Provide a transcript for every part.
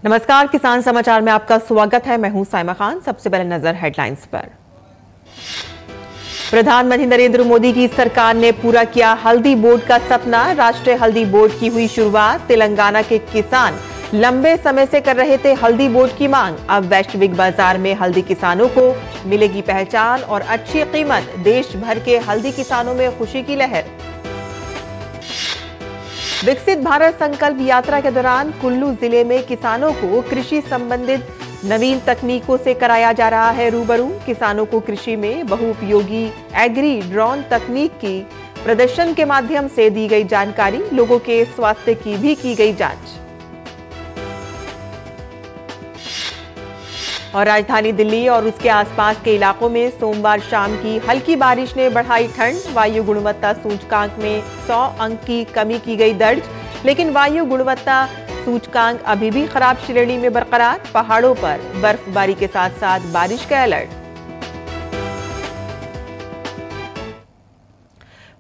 नमस्कार, किसान समाचार में आपका स्वागत है। मैं हूं साइमा खान। सबसे पहले नजर हेडलाइंस पर। प्रधानमंत्री नरेंद्र मोदी की सरकार ने पूरा किया हल्दी बोर्ड का सपना। राष्ट्रीय हल्दी बोर्ड की हुई शुरुआत। तेलंगाना के किसान लंबे समय से कर रहे थे हल्दी बोर्ड की मांग। अब वैश्विक बाजार में हल्दी किसानों को मिलेगी पहचान और अच्छी कीमत। देश भर के हल्दी किसानों में खुशी की लहर। विकसित भारत संकल्प यात्रा के दौरान कुल्लू जिले में किसानों को कृषि संबंधित नवीन तकनीकों से कराया जा रहा है रूबरू। किसानों को कृषि में बहुउपयोगी एग्री ड्रोन तकनीक की प्रदर्शन के माध्यम से दी गई जानकारी। लोगों के स्वास्थ्य की भी की गई जांच। और राजधानी दिल्ली और उसके आसपास के इलाकों में सोमवार शाम की हल्की बारिश ने बढ़ाई ठंड। वायु गुणवत्ता सूचकांक में 100 अंक की कमी की गई दर्ज, लेकिन वायु गुणवत्ता सूचकांक अभी भी खराब श्रेणी में बरकरार। पहाड़ों पर बर्फबारी के साथ साथ बारिश का अलर्ट।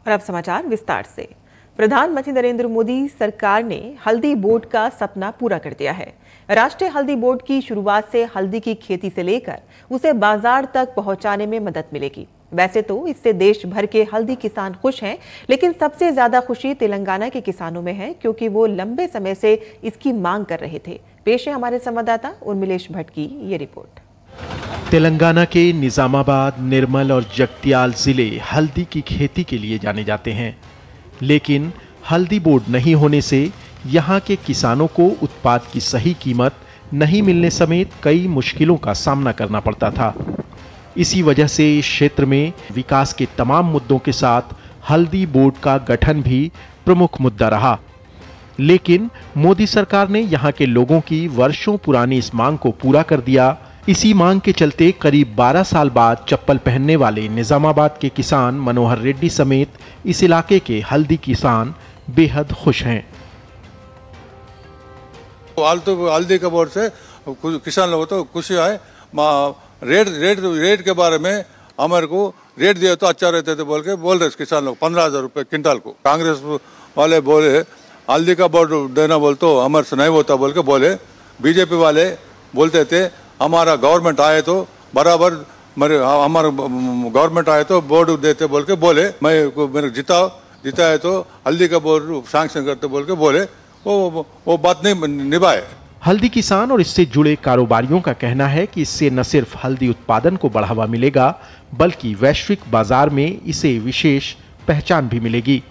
और अब समाचार विस्तार से। प्रधानमंत्री नरेंद्र मोदी सरकार ने हल्दी बोर्ड का सपना पूरा कर दिया है। राष्ट्रीय हल्दी बोर्ड की शुरुआत से हल्दी की खेती से लेकर उसे बाजार तक पहुंचाने में मदद मिलेगी। वैसे तो इससे देश भर के हल्दी किसान खुश हैं, लेकिन सबसे ज्यादा खुशी तेलंगाना के किसानों में है, क्योंकि वो लंबे समय से इसकी मांग कर रहे थे। पेश है हमारे संवाददाता उर्मिलेश भट्ट की ये रिपोर्ट। तेलंगाना के निजामाबाद, निर्मल और जगतियाल जिले हल्दी की खेती के लिए जाने जाते हैं, लेकिन हल्दी बोर्ड नहीं होने से यहाँ के किसानों को उत्पाद की सही कीमत नहीं मिलने समेत कई मुश्किलों का सामना करना पड़ता था। इसी वजह से इस क्षेत्र में विकास के तमाम मुद्दों के साथ हल्दी बोर्ड का गठन भी प्रमुख मुद्दा रहा। लेकिन मोदी सरकार ने यहाँ के लोगों की वर्षों पुरानी इस मांग को पूरा कर दिया। इसी मांग के चलते करीब 12 साल बाद चप्पल पहनने वाले निजामाबाद के किसान मनोहर रेड्डी समेत इस इलाके के हल्दी किसान बेहद खुश हैं। हल्दी के बोर्ड से किसान लोगों तो खुशी है। रेट के बारे में हमारे को रेट दिया तो अच्छा रहते थे बोल रहे किसान लोग 15,000 रुपये क्विंटल को। कांग्रेस वाले बोले हल्दी का बोर्ड देना बोल तो हमारे से नहीं होता बोल के बोले। बीजेपी वाले बोलते थे हमारा गवर्नमेंट आए तो बराबर हमारा गवर्नमेंट आए तो बोर्ड देते बोल के बोले। मैं मेरे जीता है तो हल्दी का बोर्ड सैंक्शन करते बोल के बोले। वो बात नहीं निभाए। हल्दी किसान और इससे जुड़े कारोबारियों का कहना है कि इससे न सिर्फ हल्दी उत्पादन को बढ़ावा मिलेगा, बल्कि वैश्विक बाजार में इसे विशेष पहचान भी मिलेगी।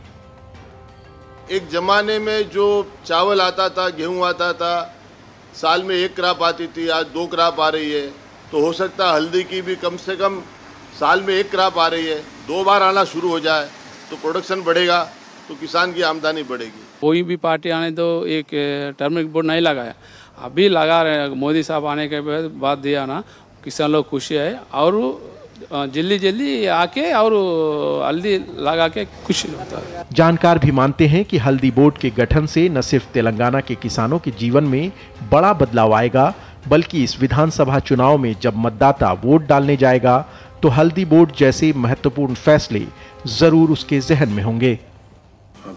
एक जमाने में जो चावल आता था, गेहूं आता था, साल में 1 क्रॉप आती थी, आज 2 क्रॉप आ रही है। तो हो सकता है हल्दी की भी कम से कम साल में 1 क्रॉप आ रही है, 2 बार आना शुरू हो जाए तो प्रोडक्शन बढ़ेगा, तो किसान की आमदनी बढ़ेगी। कोई भी पार्टी आने तो एक टर्मरिक बोर्ड नहीं लगाया, अभी लगा रहे हैं। मोदी साहब आने के बाद दिया ना, किसान लोग खुशी है और जल्दी आके और हल्दी लगा के खुशी होता है। जानकार भी मानते हैं कि हल्दी बोर्ड के गठन से न सिर्फ तेलंगाना के किसानों के जीवन में बड़ा बदलाव आएगा, बल्कि इस विधानसभा चुनाव में जब मतदाता वोट डालने जाएगा तो हल्दी बोर्ड जैसे महत्वपूर्ण फैसले जरूर उसके जहन में होंगे।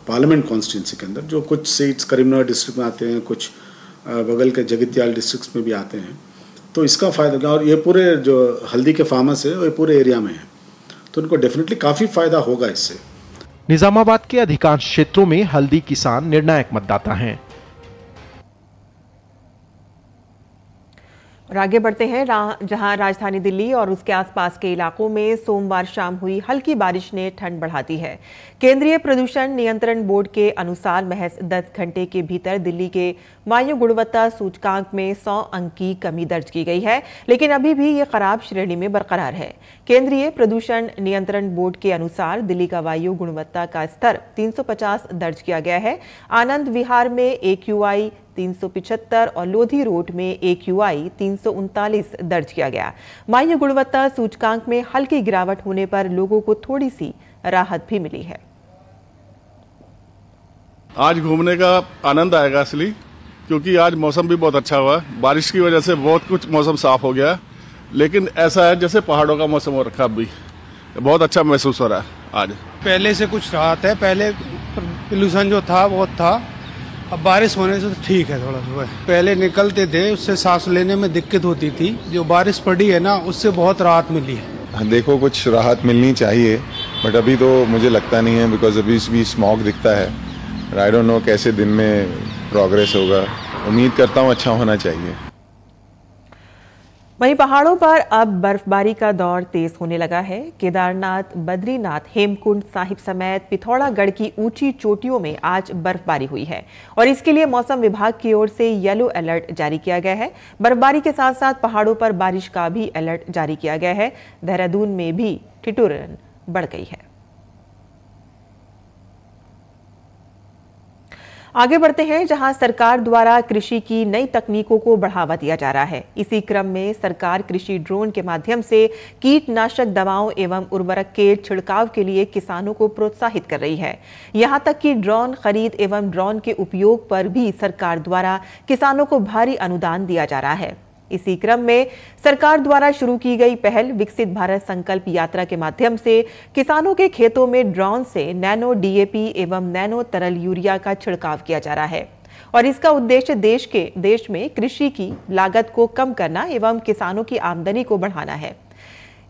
पार्लियामेंट कॉन्स्टिट्यूंसी के अंदर जो कुछ सीट्स करीमनगर डिस्ट्रिक्ट में आते हैं, कुछ बगल के जगतियाल डिस्ट्रिक्ट में भी आते हैं, तो इसका फ़ायदा होगा। और ये पूरे जो हल्दी के फार्मर्स है वो पूरे एरिया में है, तो उनको डेफिनेटली काफ़ी फ़ायदा होगा इससे। निजामाबाद के अधिकांश क्षेत्रों में हल्दी किसान निर्णायक मतदाता हैं। और आगे बढ़ते हैं, जहां राजधानी दिल्ली और उसके आसपास के इलाकों में सोमवार शाम हुई हल्की बारिश ने ठंड बढ़ा दी है। केंद्रीय प्रदूषण नियंत्रण बोर्ड के अनुसार महज 10 घंटे के भीतर दिल्ली के वायु गुणवत्ता सूचकांक में 100 अंक की कमी दर्ज की गई है, लेकिन अभी भी ये खराब श्रेणी में बरकरार है। केंद्रीय प्रदूषण नियंत्रण बोर्ड के अनुसार दिल्ली का वायु गुणवत्ता का स्तर 350 दर्ज किया गया है। आनंद विहार में AQI 375 और लोधी रोड में AQI 339 दर्ज किया गया। वायु गुणवत्ता सूचकांक में हल्की गिरावट होने पर लोगों को थोड़ी सी राहत भी मिली है। आज घूमने का आनंद आएगा असली, क्योंकि आज मौसम भी बहुत अच्छा हुआ। बारिश की वजह से बहुत कुछ मौसम साफ हो गया, लेकिन ऐसा है जैसे पहाड़ों का मौसम हो रखा। अभी बहुत अच्छा महसूस हो रहा है आज। पहले से कुछ राहत है, पहले पोल्यूशन जो था बहुत था, अब बारिश होने से तो ठीक है थोड़ा सुबह, पहले निकलते थे उससे सांस लेने में दिक्कत होती थी, जो बारिश पड़ी है ना उससे बहुत राहत मिली है। देखो कुछ राहत मिलनी चाहिए बट अभी तो मुझे लगता नहीं है, बिकॉज अभी भी स्मॉग दिखता है। आई डोंट नो कैसे दिन में प्रोग्रेस होगा, उम्मीद करता हूँ अच्छा होना चाहिए। वहीं पहाड़ों पर अब बर्फबारी का दौर तेज होने लगा है। केदारनाथ, बद्रीनाथ, हेमकुंड साहिब समेत पिथौरागढ़ की ऊंची चोटियों में आज बर्फबारी हुई है और इसके लिए मौसम विभाग की ओर से येलो अलर्ट जारी किया गया है। बर्फबारी के साथ साथ पहाड़ों पर बारिश का भी अलर्ट जारी किया गया है। देहरादून में भी ठिठुरन बढ़ गई है। आगे बढ़ते हैं, जहां सरकार द्वारा कृषि की नई तकनीकों को बढ़ावा दिया जा रहा है। इसी क्रम में सरकार कृषि ड्रोन के माध्यम से कीटनाशक दवाओं एवं उर्वरक के छिड़काव के लिए किसानों को प्रोत्साहित कर रही है। यहां तक कि ड्रोन खरीद एवं ड्रोन के उपयोग पर भी सरकार द्वारा किसानों को भारी अनुदान दिया जा रहा है। इसी क्रम में सरकार द्वारा शुरू की गई पहल विकसित भारत संकल्प यात्रा के माध्यम से किसानों के खेतों में ड्रोन से नैनो डीएपी एवं नैनो तरल यूरिया का छिड़काव किया जा रहा है और इसका उद्देश्य देश में कृषि की लागत को कम करना एवं किसानों की आमदनी को बढ़ाना है।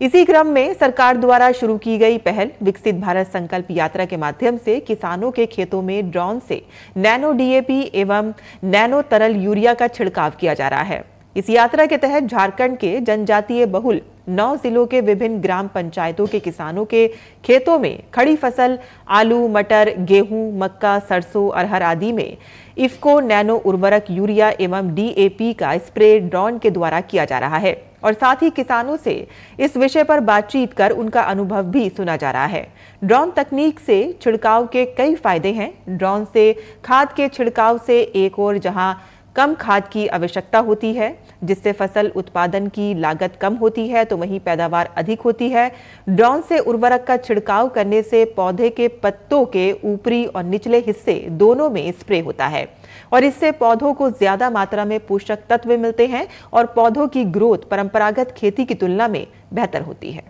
इसी क्रम में सरकार द्वारा शुरू की गई पहल विकसित भारत संकल्प यात्रा के माध्यम से किसानों के खेतों में ड्रोन से नैनो डीएपी एवं नैनो तरल यूरिया का छिड़काव किया जा रहा है। इस यात्रा के तहत झारखंड के जनजातीय बहुल 9 जिलों के विभिन्न ग्राम पंचायतों के किसानों के खेतों में खड़ी फसल आलू, मटर, गेहूं, मक्का, सरसों, अरहर आदि में इफ्को नैनो उर्वरक यूरिया एवं डीएपी का स्प्रे ड्रोन के द्वारा किया जा रहा है और साथ ही किसानों से इस विषय पर बातचीत कर उनका अनुभव भी सुना जा रहा है। ड्रोन तकनीक से छिड़काव के कई फायदे हैं। ड्रोन से खाद के छिड़काव से एक और जहां कम खाद की आवश्यकता होती है जिससे फसल उत्पादन की लागत कम होती है, तो वहीं पैदावार अधिक होती है। ड्रोन से उर्वरक का छिड़काव करने से पौधे के पत्तों के ऊपरी और निचले हिस्से दोनों में स्प्रे होता है और इससे पौधों को ज्यादा मात्रा में पोषक तत्व मिलते हैं और पौधों की ग्रोथ परंपरागत खेती की तुलना में बेहतर होती है।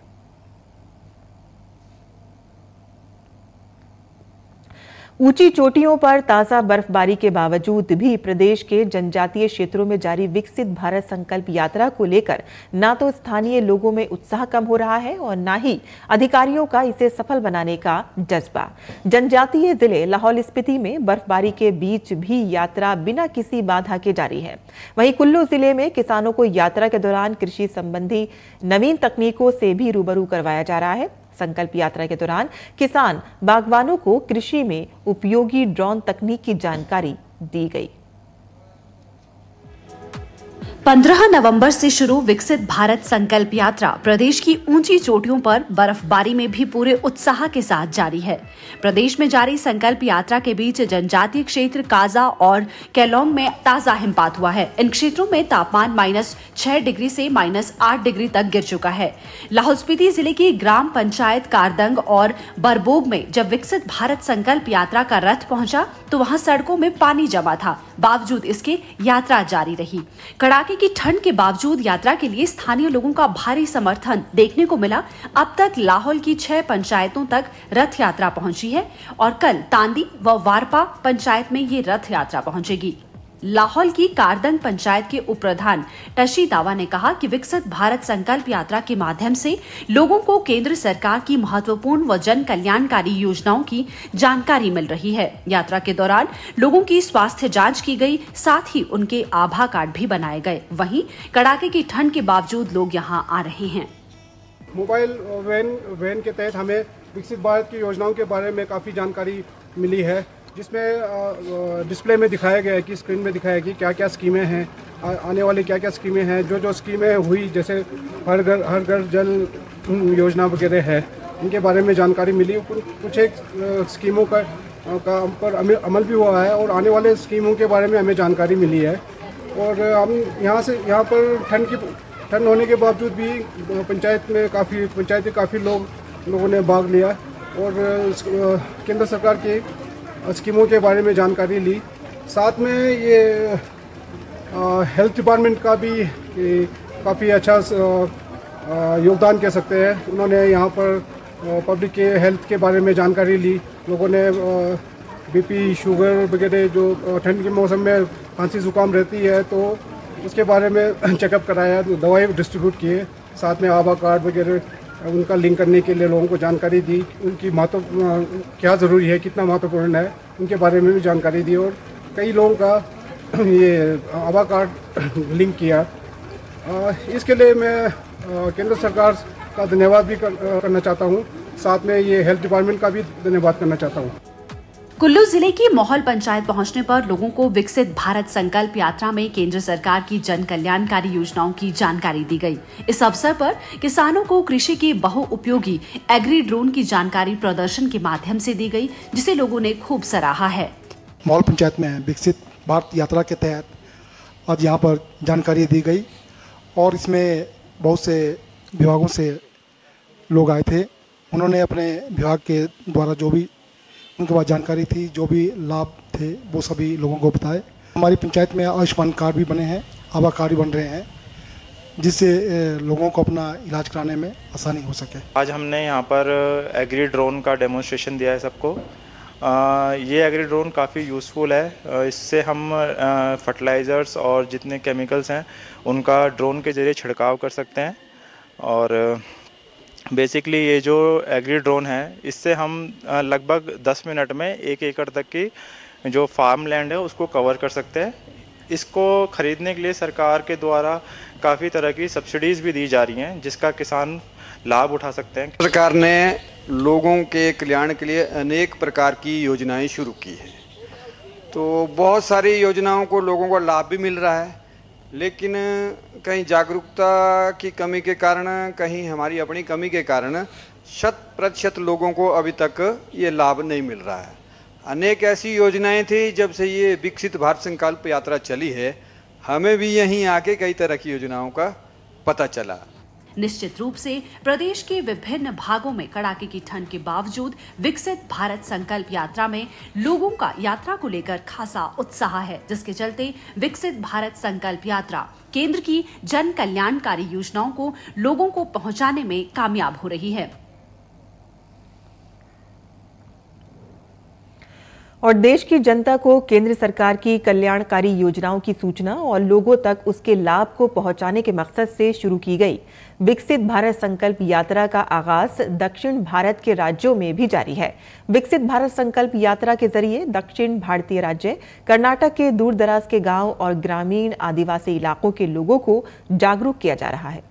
ऊंची चोटियों पर ताजा बर्फबारी के बावजूद भी प्रदेश के जनजातीय क्षेत्रों में जारी विकसित भारत संकल्प यात्रा को लेकर न तो स्थानीय लोगों में उत्साह कम हो रहा है और न ही अधिकारियों का इसे सफल बनाने का जज्बा। जनजातीय जिले लाहौल स्पीति में बर्फबारी के बीच भी यात्रा बिना किसी बाधा के जारी है। वहीं कुल्लू जिले में किसानों को यात्रा के दौरान कृषि संबंधी नवीन तकनीकों से भी रूबरू करवाया जा रहा है। संकल्प यात्रा के दौरान किसान बागवानों को कृषि में उपयोगी ड्रोन तकनीक की जानकारी दी गई। 15 नवंबर से शुरू विकसित भारत संकल्प यात्रा प्रदेश की ऊंची चोटियों पर बर्फबारी में भी पूरे उत्साह के साथ जारी है। प्रदेश में जारी संकल्प यात्रा के बीच जनजातीय क्षेत्र काजा और केलोंग में ताजा हिमपात हुआ है। इन क्षेत्रों में तापमान -6 डिग्री से -8 डिग्री तक गिर चुका है। लाहौल स्पीति जिले की ग्राम पंचायत कारदंग और बरबोग में जब विकसित भारत संकल्प यात्रा का रथ पहुंचा तो वहां सड़कों में पानी जमा था। बावजूद इसके यात्रा जारी रही। कड़ाके की ठंड के बावजूद यात्रा के लिए स्थानीय लोगों का भारी समर्थन देखने को मिला। अब तक लाहौल की 6 पंचायतों तक रथ यात्रा पहुंची है और कल तांदी व वारपा पंचायत में ये रथ यात्रा पहुंचेगी। लाहौल की कारदंग पंचायत के उप प्रधान टशी दावा ने कहा कि विकसित भारत संकल्प यात्रा के माध्यम से लोगों को केंद्र सरकार की महत्वपूर्ण व जन कल्याणकारी योजनाओं की जानकारी मिल रही है। यात्रा के दौरान लोगों की स्वास्थ्य जांच की गई, साथ ही उनके आभा कार्ड भी बनाए गए। वहीं कड़ाके की ठंड के बावजूद लोग यहां आ रहे हैं। मोबाइल वैन के तहत हमें विकसित भारत की योजनाओं के बारे में काफ़ी जानकारी मिली है, जिसमें डिस्प्ले में दिखाया गया है कि स्क्रीन में दिखाया है कि क्या क्या स्कीमें हैं, आने वाली क्या क्या स्कीमें हैं। जो स्कीमें हुई, जैसे हर घर जल योजना वगैरह है, इनके बारे में जानकारी मिली। कुछ एक स्कीमों का पर अमल भी हुआ है और आने वाले स्कीमों के बारे में हमें जानकारी मिली है। और हम यहाँ पर ठंड होने के बावजूद भी पंचायती काफ़ी लोगों ने भाग लिया और केंद्र सरकार के स्कीमों के बारे में जानकारी ली। साथ में ये हेल्थ डिपार्टमेंट का भी काफ़ी अच्छा योगदान कह सकते हैं। उन्होंने यहाँ पर पब्लिक के हेल्थ के बारे में जानकारी ली। लोगों ने बीपी, शुगर वगैरह जो ठंड के मौसम में खांसी जुकाम रहती है, तो उसके बारे में चेकअप कराया, दवाई डिस्ट्रीब्यूट किए, साथ में आभा कार्ड वगैरह उनका लिंक करने के लिए लोगों को जानकारी दी, उनकी महत्व क्या ज़रूरी है, कितना महत्वपूर्ण है, उनके बारे में भी जानकारी दी। और कई लोगों का ये आभा कार्ड लिंक किया। इसके लिए मैं केंद्र सरकार का धन्यवाद भी करना चाहता हूँ, साथ में ये हेल्थ डिपार्टमेंट का भी धन्यवाद करना चाहता हूँ। कुल्लू जिले की मोहल पंचायत पहुंचने पर लोगों को विकसित भारत संकल्प यात्रा में केंद्र सरकार की जन कल्याणकारी योजनाओं की जानकारी दी गई। इस अवसर पर किसानों को कृषि की बहुउपयोगी एग्री ड्रोन की जानकारी प्रदर्शन के माध्यम से दी गई, जिसे लोगों ने खूब सराहा है। मोहल पंचायत में विकसित भारत यात्रा के तहत आज यहाँ पर जानकारी दी गई और इसमें बहुत से विभागों से लोग आए थे। उन्होंने अपने विभाग के द्वारा जो भी उनके पास जानकारी थी, जो भी लाभ थे, वो सभी लोगों को बताए। हमारी पंचायत में आयुष्मान कार्ड भी बने हैं, आभा कार्ड भी बन रहे हैं, जिससे लोगों को अपना इलाज कराने में आसानी हो सके। आज हमने यहाँ पर एग्री ड्रोन का डेमोन्स्ट्रेशन दिया है सबको। ये एग्री ड्रोन काफ़ी यूज़फुल है। इससे हम फर्टिलाइज़र्स और जितने केमिकल्स हैं उनका ड्रोन के ज़रिए छिड़काव कर सकते हैं। और बेसिकली ये जो एग्री ड्रोन है, इससे हम लगभग 10 मिनट में 1 एकड़ तक की जो फार्म लैंड है उसको कवर कर सकते हैं। इसको ख़रीदने के लिए सरकार के द्वारा काफ़ी तरह की सब्सिडीज़ भी दी जा रही हैं, जिसका किसान लाभ उठा सकते हैं। सरकार ने लोगों के कल्याण के लिए अनेक प्रकार की योजनाएं शुरू की है, तो बहुत सारी योजनाओं को लोगों को लाभ भी मिल रहा है, लेकिन कहीं जागरूकता की कमी के कारण, कहीं हमारी अपनी कमी के कारण 100% लोगों को अभी तक ये लाभ नहीं मिल रहा है। अनेक ऐसी योजनाएं थी, जब से ये विकसित भारत संकल्प यात्रा चली है, हमें भी यहीं आके कई तरह की योजनाओं का पता चला। निश्चित रूप से प्रदेश के विभिन्न भागों में कड़ाके की ठंड के बावजूद विकसित भारत संकल्प यात्रा में लोगों का यात्रा को लेकर खासा उत्साह है, जिसके चलते विकसित भारत संकल्प यात्रा केंद्र की जन कल्याणकारी योजनाओं को लोगों को पहुंचाने में कामयाब हो रही है। और देश की जनता को केंद्र सरकार की कल्याणकारी योजनाओं की सूचना और लोगों तक उसके लाभ को पहुंचाने के मकसद से शुरू की गई विकसित भारत संकल्प यात्रा का आगाज दक्षिण भारत के राज्यों में भी जारी है। विकसित भारत संकल्प यात्रा के जरिए दक्षिण भारतीय राज्य कर्नाटक के दूर दराज के गांव और ग्रामीण आदिवासी इलाकों के लोगों को जागरूक किया जा रहा है।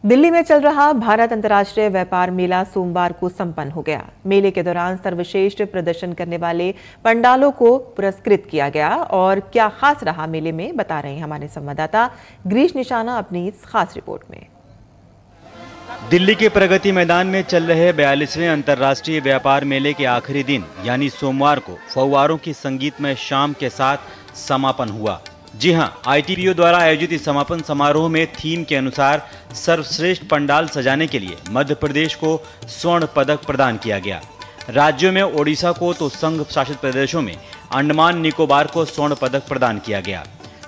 दिल्ली में चल रहा भारत अंतर्राष्ट्रीय व्यापार मेला सोमवार को संपन्न हो गया। मेले के दौरान सर्वश्रेष्ठ प्रदर्शन करने वाले पंडालों को पुरस्कृत किया गया। और क्या खास रहा मेले में, बता रहे हैं हमारे संवाददाता गिरीश निशाना अपनी इस खास रिपोर्ट में। दिल्ली के प्रगति मैदान में चल रहे 42वें अंतर्राष्ट्रीय व्यापार मेले के आखिरी दिन यानी सोमवार को फव्वारों की संगीतमय शाम के साथ समापन हुआ। जी हां, ITPO द्वारा आयोजित इस समापन समारोह में थीम के अनुसार सर्वश्रेष्ठ पंडाल सजाने के लिए मध्य प्रदेश को स्वर्ण पदक प्रदान किया गया। राज्यों में ओडिशा को तो संघ शासित प्रदेशों में अंडमान निकोबार को स्वर्ण पदक प्रदान किया गया।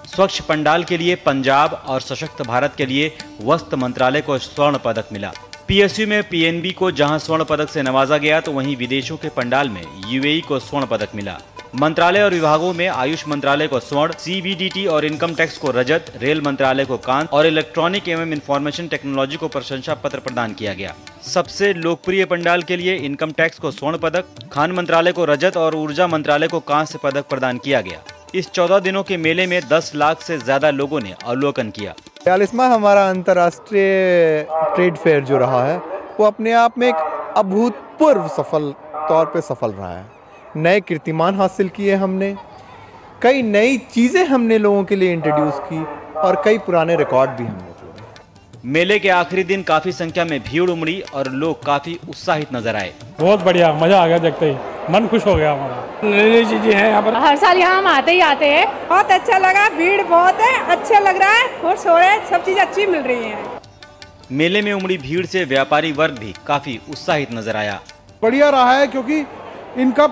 स्वच्छ पंडाल के लिए पंजाब और सशक्त भारत के लिए वस्त्र मंत्रालय को स्वर्ण पदक मिला। PSU में PNB को जहां स्वर्ण पदक से नवाजा गया, तो वहीं विदेशों के पंडाल में UAE को स्वर्ण पदक मिला। मंत्रालय और विभागों में आयुष मंत्रालय को स्वर्ण, CBDT और इनकम टैक्स को रजत, रेल मंत्रालय को कांस्य और इलेक्ट्रॉनिक एवं इंफॉर्मेशन टेक्नोलॉजी को प्रशंसा पत्र प्रदान किया गया। सबसे लोकप्रिय पंडाल के लिए इनकम टैक्स को स्वर्ण पदक, खान मंत्रालय को रजत और ऊर्जा मंत्रालय को कांस्य पदक प्रदान किया गया। इस 14 दिनों के मेले में 10 लाख से ज्यादा लोगों ने अवलोकन किया। 42वां हमारा अंतर्राष्ट्रीय ट्रेड फेयर जो रहा है, वो अपने आप में एक अभूतपूर्व सफल तौर पे सफल रहा है। नए कीर्तिमान हासिल किए हमने, कई नई चीज़ें हमने लोगों के लिए इंट्रोड्यूस की और कई पुराने रिकॉर्ड भी हमने जोड़े। मेले के आखिरी दिन काफी संख्या में भीड़ उमड़ी और लोग काफी उत्साहित नजर आए। बहुत बढ़िया, मजा आ गया, देखते ही मन खुश हो गया हमारा। नई चीजें हैं यहाँ पर, हर साल यहाँ हम आते ही आते हैं। बहुत अच्छा लगा, भीड़ बहुत है, अच्छा लग रहा है, खुश हो रहे हैं, सब चीज अच्छी मिल रही है। मेले में उमड़ी भीड़ से व्यापारी वर्ग भी काफी उत्साहित नजर आया। बढ़िया रहा है, क्योंकि इनका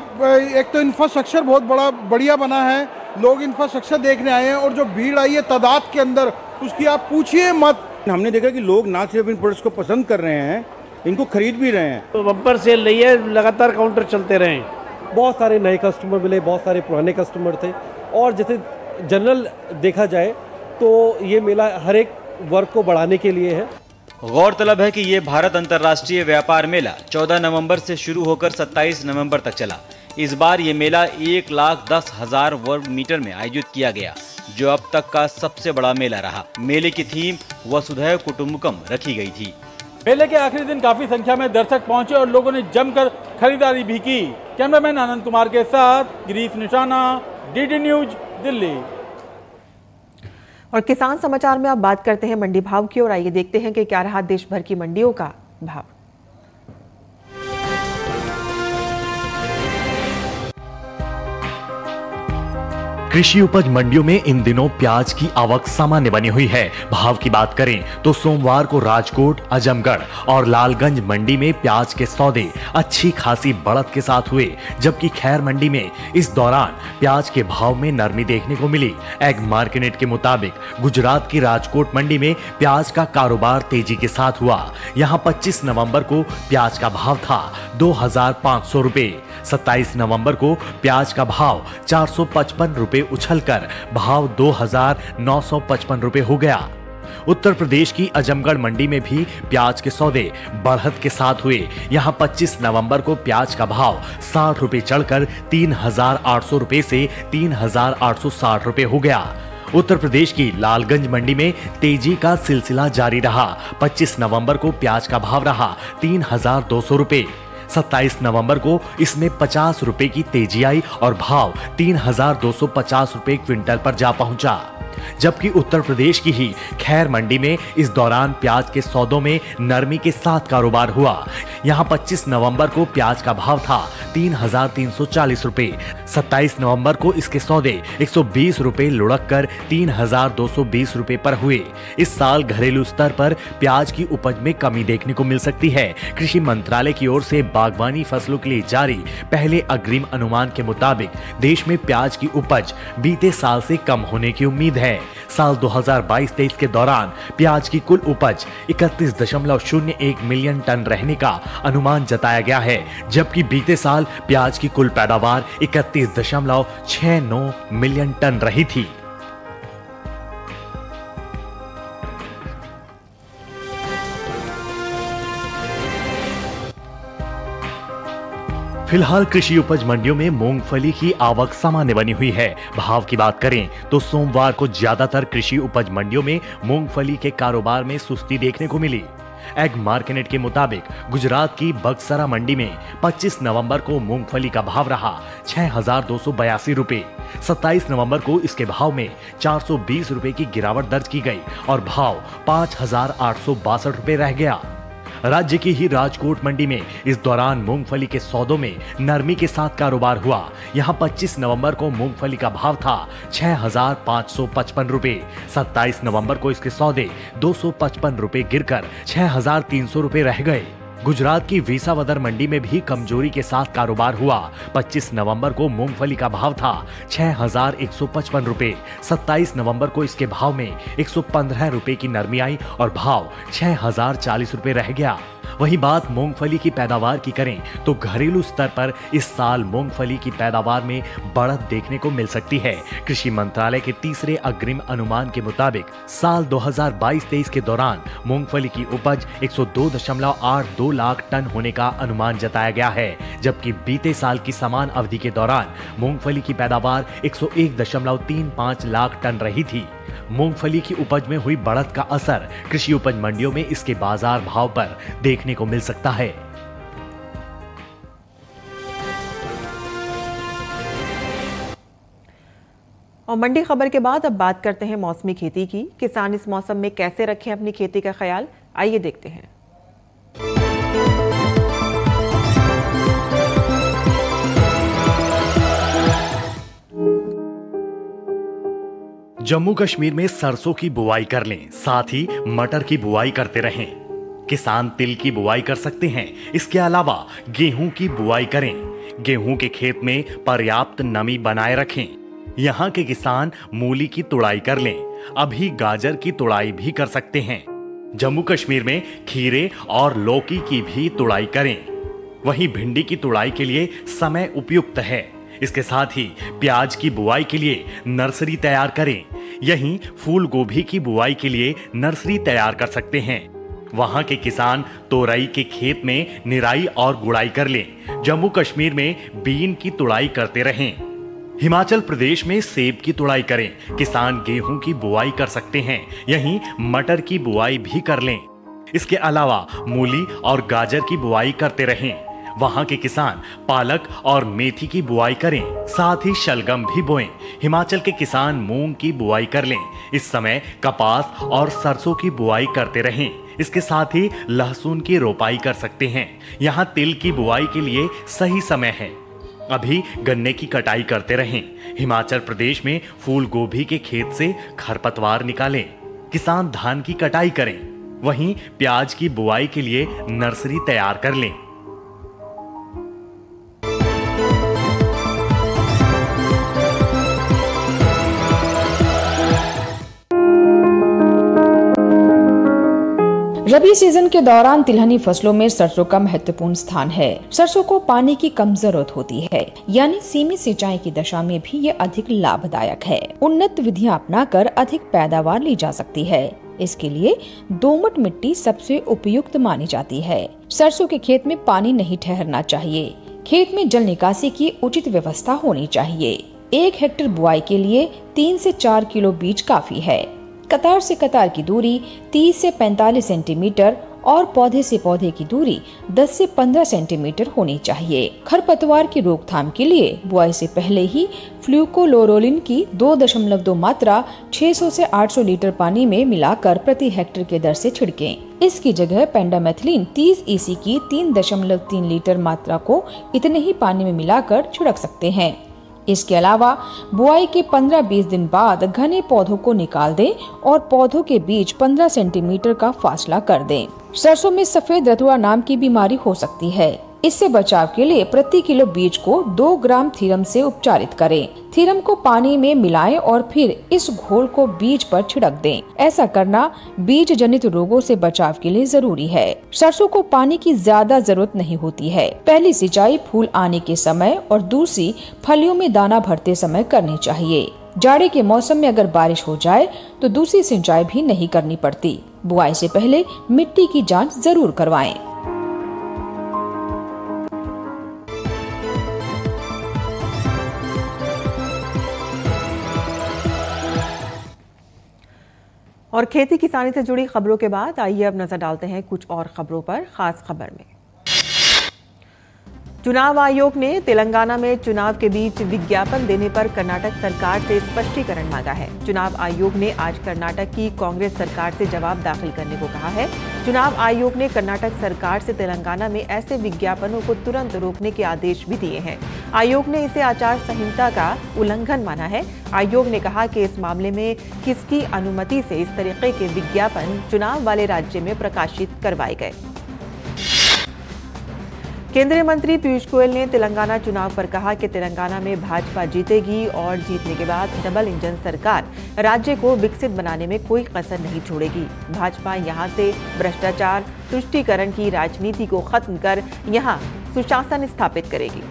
एक तो इंफ्रास्ट्रक्चर बहुत बढ़िया बना है, लोग इंफ्रास्ट्रक्चर देखने आए हैं और जो भीड़ आई है तादाद के अंदर, उसकी आप पूछिए मत हमने देखा कि लोग ना सिर्फ इन प्रोडक्ट्स को पसंद कर रहे हैं, इनको खरीद भी रहे हैं। तो बम्पर सेल रही है, लगातार काउंटर चलते रहे। बहुत सारे नए कस्टमर मिले, बहुत सारे पुराने कस्टमर थे, और जैसे जनरल देखा जाए तो ये मेला हर एक वर्ग को बढ़ाने के लिए है। गौरतलब है कि ये भारत अंतर्राष्ट्रीय व्यापार मेला 14 नवंबर से शुरू होकर 27 नवंबर तक चला। इस बार ये मेला 1,10,000 वर्ग मीटर में आयोजित किया गया, जो अब तक का सबसे बड़ा मेला रहा। मेले की थीम वसुधैव कुटुंबकम रखी गई थी। मेले के आखिरी दिन काफी संख्या में दर्शक पहुंचे और लोगों ने जमकर खरीदारी भी की। कैमरामैन आनंद कुमार के साथ गिरीश निशाना, डीडी न्यूज, दिल्ली। और किसान समाचार में अब बात करते हैं मंडी भाव की, और आइए देखते हैं कि क्या रहा देश भर की मंडियों का भाव। कृषि उपज मंडियों में इन दिनों प्याज की आवक सामान्य बनी हुई है। भाव की बात करें तो सोमवार को राजकोट, आजमगढ़ और लालगंज मंडी में प्याज के सौदे अच्छी खासी बढ़त के साथ हुए, जबकि खैर मंडी में इस दौरान प्याज के भाव में नरमी देखने को मिली। एग मार्केट के मुताबिक गुजरात की राजकोट मंडी में प्याज का कारोबार तेजी के साथ हुआ। यहां 25 नवंबर को प्याज का भाव था 2,500 रुपए। 27 नवंबर को प्याज का भाव 455 रुपए उछलकर भाव 2,955 रुपए हो गया। उत्तर प्रदेश की आजमगढ़ मंडी में भी प्याज के सौदे बढ़त के साथ हुए। यहां 25 नवंबर को प्याज का भाव 60 रुपए चढ़कर 3,800 रुपए से 3,860 रुपए हो गया। उत्तर प्रदेश की लालगंज मंडी में तेजी का सिलसिला जारी रहा। 25 नवंबर को प्याज का भाव रहा 3,200 रुपए। 27 नवंबर को इसमें 50 रुपए की तेजी आई और भाव 3,250 रुपए क्विंटल पर जा पहुंचा। जबकि उत्तर प्रदेश की ही खैर मंडी में इस दौरान प्याज के सौदों में नरमी के साथ कारोबार हुआ। यहां 25 नवंबर को प्याज का भाव था 3,340 रुपए। 27 नवंबर को इसके सौदे 120 रुपए लुढ़क कर 3,220 रुपए पर हुए। इस साल घरेलू स्तर पर प्याज की उपज में कमी देखने को मिल सकती है। कृषि मंत्रालय की ओर से बागवानी फसलों के लिए जारी पहले अग्रिम अनुमान के मुताबिक देश में प्याज की उपज बीते साल से कम होने की उम्मीद है। साल 2022-23 के दौरान प्याज की कुल उपज 31.01 मिलियन टन रहने का अनुमान जताया गया है, जबकि बीते साल प्याज की कुल पैदावार 31.69 मिलियन टन रही थी। फिलहाल कृषि उपज मंडियों में मूंगफली की आवक सामान्य बनी हुई है। भाव की बात करें तो सोमवार को ज्यादातर कृषि उपज मंडियों में मूंगफली के कारोबार में सुस्ती देखने को मिली। एग मार्केट के मुताबिक गुजरात की बक्सरा मंडी में 25 नवंबर को मूंगफली का भाव रहा 6,282 रुपए। 27 नवंबर को इसके भाव में 420 रुपए की गिरावट दर्ज की गई और भाव 5,862 रुपए रह गया। राज्य की ही राजकोट मंडी में इस दौरान मूंगफली के सौदों में नरमी के साथ कारोबार हुआ। यहां 25 नवंबर को मूंगफली का भाव था 6,555 रुपए। 27 नवंबर को इसके सौदे 255 रुपए गिरकर 6,300 रुपए रह गए। गुजरात की विसावदर मंडी में भी कमजोरी के साथ कारोबार हुआ। 25 नवंबर को मूंगफली का भाव था 6,155 रुपए। 27 नवंबर को इसके भाव में 115 रुपए की नरमी आई और भाव 6,040 रुपए रह गया। वहीं बात मूंगफली की पैदावार की करें तो घरेलू स्तर पर इस साल मूंगफली की पैदावार में बढ़त देखने को मिल सकती है। कृषि मंत्रालय के तीसरे अग्रिम अनुमान के मुताबिक साल 2022-23 के दौरान मूंगफली की उपज 102.82 लाख टन होने का अनुमान जताया गया है, जबकि बीते साल की समान अवधि के दौरान मूंगफली की पैदावार 101.35 लाख टन रही थी। मूंगफली की उपज में हुई बढ़त का असर कृषि उपज मंडियों में इसके बाजार भाव पर देखने को मिल सकता है। और मंडी खबर के बाद अब बात करते हैं मौसमी खेती की। किसान इस मौसम में कैसे रखें अपनी खेती का ख्याल, आइए देखते हैं। जम्मू कश्मीर में सरसों की बुआई कर लें, साथ ही मटर की बुआई करते रहें। किसान तिल की बुआई कर सकते हैं। इसके अलावा गेहूं की बुआई करें। गेहूं के खेत में पर्याप्त नमी बनाए रखें। यहाँ के किसान मूली की तुड़ाई कर लें। अभी गाजर की तुड़ाई भी कर सकते हैं। जम्मू कश्मीर में खीरे और लौकी की भी तुड़ाई करें। वहीं भिंडी की तुड़ाई के लिए समय उपयुक्त है। इसके साथ ही प्याज की बुआई के लिए नर्सरी तैयार करें। यहीं फूल गोभी की बुआई के लिए नर्सरी तैयार कर सकते हैं। वहां के किसान तोरई के खेत में निराई और गुड़ाई कर लें। जम्मू कश्मीर में बीन की तुड़ाई करते रहें। हिमाचल प्रदेश में सेब की तुड़ाई करें। किसान गेहूं की बुआई कर सकते हैं। यहीं मटर की बुआई भी कर लें। इसके अलावा मूली और गाजर की बुआई करते रहें। वहां के किसान पालक और मेथी की बुआई करें, साथ ही शलगम भी बोएं। हिमाचल के किसान मूंग की बुआई कर लें। इस समय कपास और सरसों की बुआई करते रहें। इसके साथ ही लहसुन की रोपाई कर सकते हैं। यहाँ तिल की बुआई के लिए सही समय है। अभी गन्ने की कटाई करते रहें। हिमाचल प्रदेश में फूल गोभी के खेत से खरपतवार निकालें। किसान धान की कटाई करें। वहीं प्याज की बुआई के लिए नर्सरी तैयार कर लें। रबी सीजन के दौरान तिलहनी फसलों में सरसों का महत्वपूर्ण स्थान है। सरसों को पानी की कम जरूरत होती है, यानी सीमित सिंचाई की दशा में भी ये अधिक लाभदायक है। उन्नत विधियां अपनाकर अधिक पैदावार ली जा सकती है। इसके लिए दोमट मिट्टी सबसे उपयुक्त मानी जाती है। सरसों के खेत में पानी नहीं ठहरना चाहिए। खेत में जल निकासी की उचित व्यवस्था होनी चाहिए। 1 हेक्टेयर बुआई के लिए 3 से 4 किलो बीज काफी है। कतार से कतार की दूरी 30 से 45 सेंटीमीटर और पौधे से पौधे की दूरी 10 से 15 सेंटीमीटर होनी चाहिए। खरपतवार की रोकथाम के लिए बुआई से पहले ही फ्लूकोलोरोलिन की 2.2 मात्रा 600 से 800 लीटर पानी में मिलाकर प्रति हेक्टेयर के दर से छिड़कें। इसकी जगह पेंडामेथिलीन 30 EC की 3.3 लीटर मात्रा को इतने ही पानी में मिलाकर छिड़क सकते हैं। इसके अलावा बुआई के 15-20 दिन बाद घने पौधों को निकाल दें और पौधों के बीच 15 सेंटीमीटर का फासला कर दें। सरसों में सफेद रतुआ नाम की बीमारी हो सकती है। इससे बचाव के लिए प्रति किलो बीज को 2 ग्राम थीरम से उपचारित करें। थीरम को पानी में मिलाएं और फिर इस घोल को बीज पर छिड़क दें। ऐसा करना बीज जनित रोगों से बचाव के लिए जरूरी है। सरसों को पानी की ज्यादा जरूरत नहीं होती है। पहली सिंचाई फूल आने के समय और दूसरी फलियों में दाना भरते समय करनी चाहिए। जाड़े के मौसम में अगर बारिश हो जाए तो दूसरी सिंचाई भी नहीं करनी पड़ती। बुआई से पहले मिट्टी की जांच जरूर करवाएं। और खेती किसानी से जुड़ी खबरों के बाद आइए अब नजर डालते हैं कुछ और खबरों पर। खास खबर में चुनाव आयोग ने तेलंगाना में चुनाव के बीच विज्ञापन देने पर कर्नाटक सरकार से स्पष्टीकरण मांगा है। चुनाव आयोग ने आज कर्नाटक की कांग्रेस सरकार से जवाब दाखिल करने को कहा है। चुनाव आयोग ने कर्नाटक सरकार से तेलंगाना में ऐसे विज्ञापनों को तुरंत रोकने के आदेश भी दिए हैं। आयोग ने इसे आचार संहिता का उल्लंघन माना है। आयोग ने कहा कि इस मामले में किसकी अनुमति से इस तरीके के विज्ञापन चुनाव वाले राज्य में प्रकाशित करवाए गए। केंद्रीय मंत्री पीयूष गोयल ने तेलंगाना चुनाव पर कहा कि तेलंगाना में भाजपा जीतेगी और जीतने के बाद डबल इंजन सरकार राज्य को विकसित बनाने में कोई कसर नहीं छोड़ेगी। भाजपा यहां से भ्रष्टाचार तुष्टीकरण की राजनीति को खत्म कर यहां सुशासन स्थापित करेगी।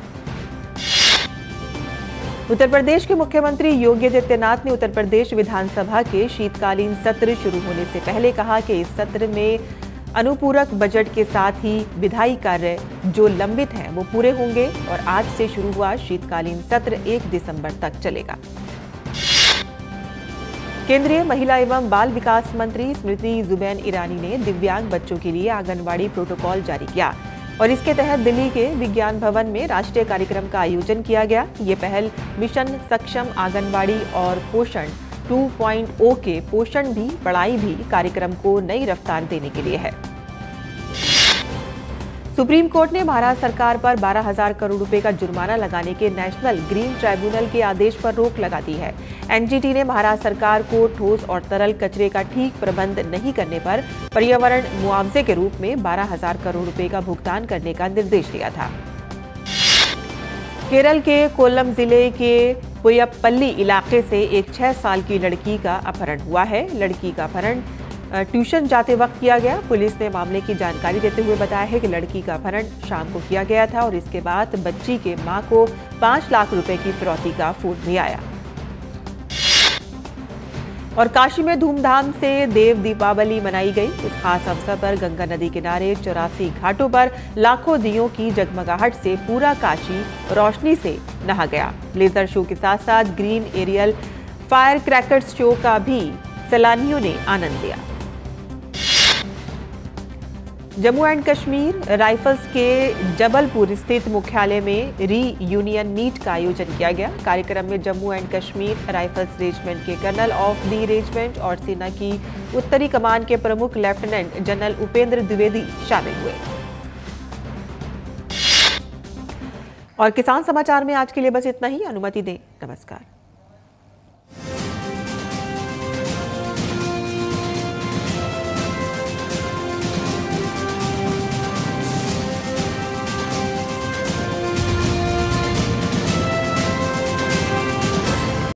उत्तर प्रदेश के मुख्यमंत्री योगी आदित्यनाथ ने उत्तर प्रदेश विधानसभा के शीतकालीन सत्र शुरू होने से पहले कहा कि इस सत्र में अनुपूरक बजट के साथ ही विधायी कार्य जो लंबित हैं वो पूरे होंगे और आज से शुरू हुआ शीतकालीन सत्र 1 दिसंबर तक चलेगा। केंद्रीय महिला एवं बाल विकास मंत्री स्मृति जुबैन ईरानी ने दिव्यांग बच्चों के लिए आंगनबाड़ी प्रोटोकॉल जारी किया और इसके तहत दिल्ली के विज्ञान भवन में राष्ट्रीय कार्यक्रम का आयोजन किया गया। ये पहल मिशन सक्षम आंगनबाड़ी और पोषण 2.0 के पोषण भी पढ़ाई भी कार्यक्रम को नई रफ्तार देने के लिए है। सुप्रीम कोर्ट ने महाराष्ट्र सरकार पर 12,000 करोड़ रुपए का जुर्माना लगाने के नेशनल ग्रीन ट्राइब्यूनल के आदेश पर रोक लगा दी है। एनजीटी ने महाराष्ट्र सरकार को ठोस और तरल कचरे का ठीक प्रबंध नहीं करने पर पर्यावरण मुआवजे के रूप में 12,000 करोड़ रुपए का भुगतान करने का निर्देश दिया था। केरल के कोल्लम जिले के पुयप्पल्ली इलाके से एक 6 साल की लड़की का अपहरण हुआ है। लड़की का अपहरण ट्यूशन जाते वक्त किया गया। पुलिस ने मामले की जानकारी देते हुए बताया है कि लड़की का अपहरण शाम को किया गया था और इसके बाद बच्ची के मां को 5 लाख रुपए की फिरौती का फोन भी आया। और काशी में धूमधाम से देव दीपावली मनाई गई। इस खास अवसर पर गंगा नदी किनारे 84 घाटों पर लाखों दियों की जगमगाहट से पूरा काशी रोशनी से नहा गया। लेजर शो के साथ साथ green aerial fire crackers show का भी सैलानियों ने आनंद लिया। जम्मू एंड कश्मीर राइफल्स के जबलपुर स्थित मुख्यालय में री-यूनियन मीट का आयोजन किया गया। कार्यक्रम में Jammu and Kashmir rifles regiment के कर्नल ऑफ द रेजिमेंट और सेना की उत्तरी कमान के प्रमुख लेफ्टिनेंट जनरल उपेंद्र द्विवेदी शामिल हुए। और किसान समाचार में आज के लिए बस इतना ही। अनुमति दें, नमस्कार।